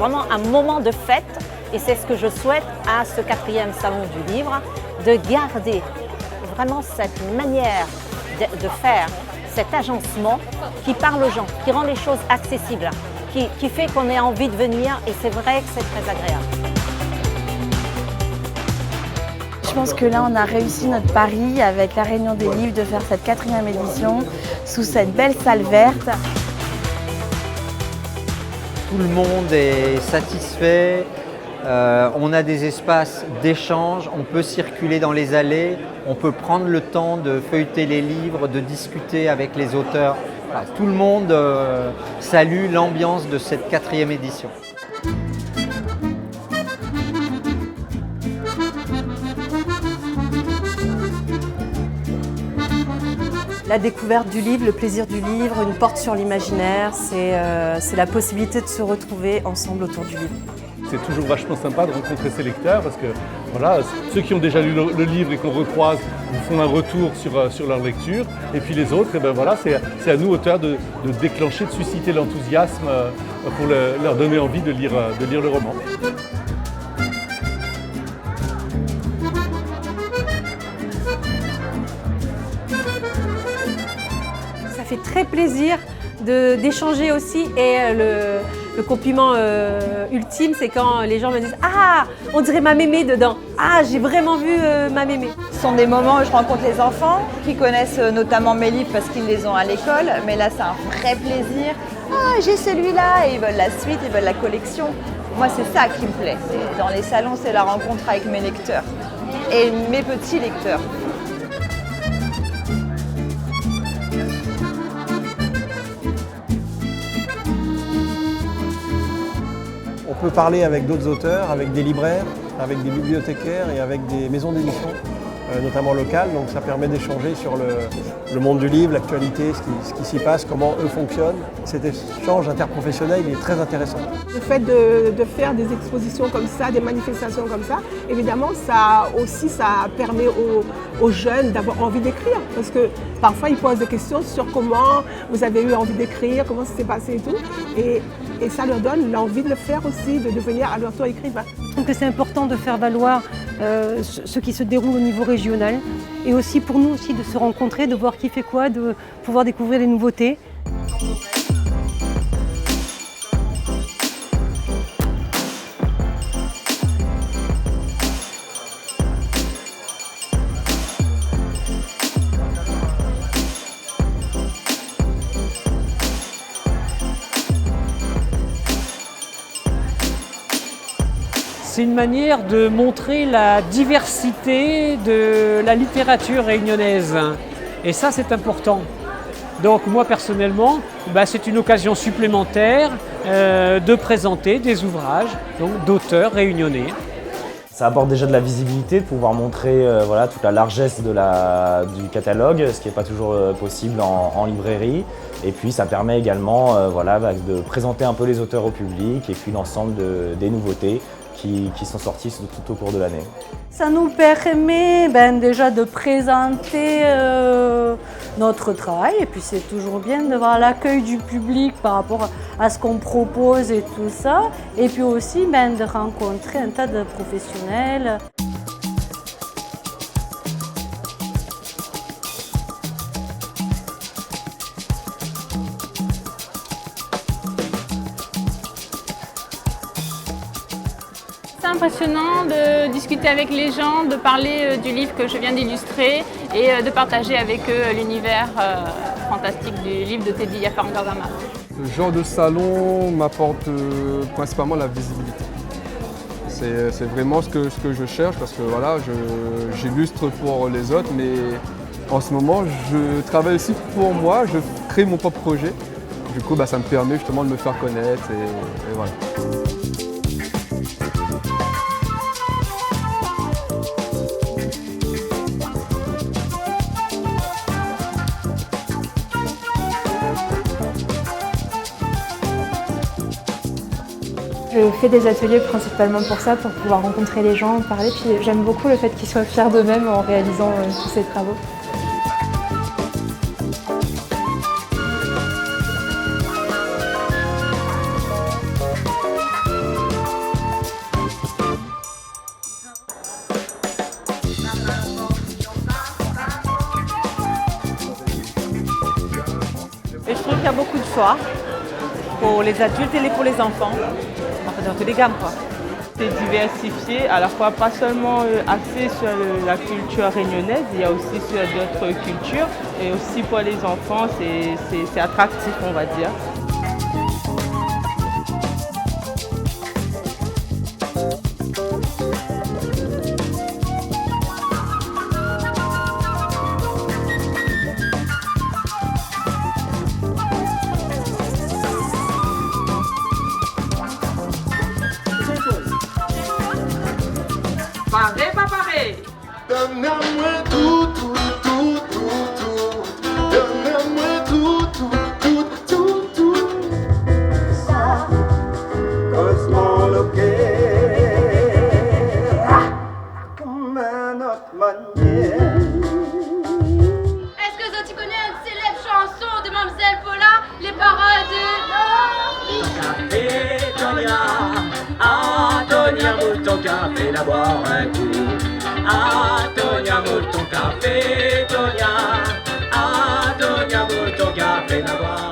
vraiment un moment de fête et c'est ce que je souhaite à ce 4e salon du livre, de garder vraiment cette manière de faire, cet agencement qui parle aux gens, qui rend les choses accessibles, qui fait qu'on ait envie de venir et c'est vrai que c'est très agréable. Je pense que là, on a réussi notre pari avec la Réunion des livres de faire cette 4e édition sous cette belle salle verte. Tout le monde est satisfait, on a des espaces d'échange, on peut circuler dans les allées, on peut prendre le temps de feuilleter les livres, de discuter avec les auteurs. Voilà, tout le monde salue l'ambiance de cette 4e édition. La découverte du livre, le plaisir du livre, une porte sur l'imaginaire, c'est la possibilité de se retrouver ensemble autour du livre. C'est toujours vachement sympa de rencontrer ses lecteurs parce que voilà, ceux qui ont déjà lu le livre et qu'on recroise vous font un retour sur leur lecture. Et puis les autres, et ben voilà, c'est à nous, auteurs, de déclencher, de susciter l'enthousiasme pour leur donner envie de lire le roman. Ça fait très plaisir d'échanger aussi et le compliment ultime, c'est quand les gens me disent « Ah, on dirait ma mémé dedans. Ah, j'ai vraiment vu ma mémé. » Ce sont des moments où je rencontre les enfants qui connaissent notamment mes livres parce qu'ils les ont à l'école. Mais là, c'est un vrai plaisir. « Ah, j'ai celui-là » et ils veulent la suite, ils veulent la collection. Moi, c'est ça qui me plaît. Dans les salons, c'est la rencontre avec mes lecteurs et mes petits lecteurs. On peut parler avec d'autres auteurs, avec des libraires, avec des bibliothécaires et avec des maisons d'édition, notamment locales. Donc ça permet d'échanger sur le monde du livre, l'actualité, ce qui s'y passe, comment eux fonctionnent. Cet échange interprofessionnel il est très intéressant. Le fait de faire des expositions comme ça, des manifestations comme ça, évidemment ça permet aux jeunes d'avoir envie d'écrire. Parce que parfois ils posent des questions sur comment vous avez eu envie d'écrire, comment ça s'est passé et tout. Et ça leur donne l'envie de le faire aussi, de devenir à leur tour écrivain. Je trouve que c'est important de faire valoir ce qui se déroule au niveau régional et aussi pour nous aussi de se rencontrer, de voir qui fait quoi, de pouvoir découvrir des nouveautés. C'est une manière de montrer la diversité de la littérature réunionnaise. Et ça, c'est important. Donc moi, personnellement, c'est une occasion supplémentaire de présenter des ouvrages d'auteurs réunionnais. Ça apporte déjà de la visibilité, de pouvoir montrer toute la largesse du catalogue, ce qui n'est pas toujours possible en librairie. Et puis ça permet également de présenter un peu les auteurs au public et puis l'ensemble des nouveautés qui sont sorties tout au cours de l'année. Ça nous permet déjà de présenter notre travail et puis c'est toujours bien de voir l'accueil du public par rapport à ce qu'on propose et tout ça. Et puis aussi de rencontrer un tas de professionnels. C'est impressionnant de discuter avec les gens, de parler du livre que je viens d'illustrer et de partager avec eux l'univers fantastique du livre de Teddy Yafarangama. Ce genre de salon m'apporte principalement la visibilité. C'est vraiment ce que je cherche parce que voilà, j'illustre pour les autres, mais en ce moment, je travaille aussi pour moi, je crée mon propre projet. Du coup, ça me permet justement de me faire connaître et voilà. Je fais des ateliers principalement pour ça, pour pouvoir rencontrer les gens, parler. Puis j'aime beaucoup le fait qu'ils soient fiers d'eux-mêmes en réalisant tous ces travaux. trouve qu'il y a beaucoup de choix pour les adultes et pour les enfants, enfin dans toutes les gammes quoi. C'est diversifié, à la fois pas seulement axé sur la culture réunionnaise, il y a aussi sur d'autres cultures et aussi pour les enfants c'est attractif on va dire. Paré, pas paré. Donne-moi tout, tout, tout, tout, tout. Donne-moi tout, tout, tout, tout, tout. Ça, cosmo loqué. Comme un autre manière. Est-ce que tu connais une célèbre chanson de Mademoiselle Paula, les paroles de... Café, Tonia. Ah, Tonia, moule ton café, la boire un coup. Ah, Tonia, moule ton café, Tonia. Ah, Tonia, moule ton café, la boire.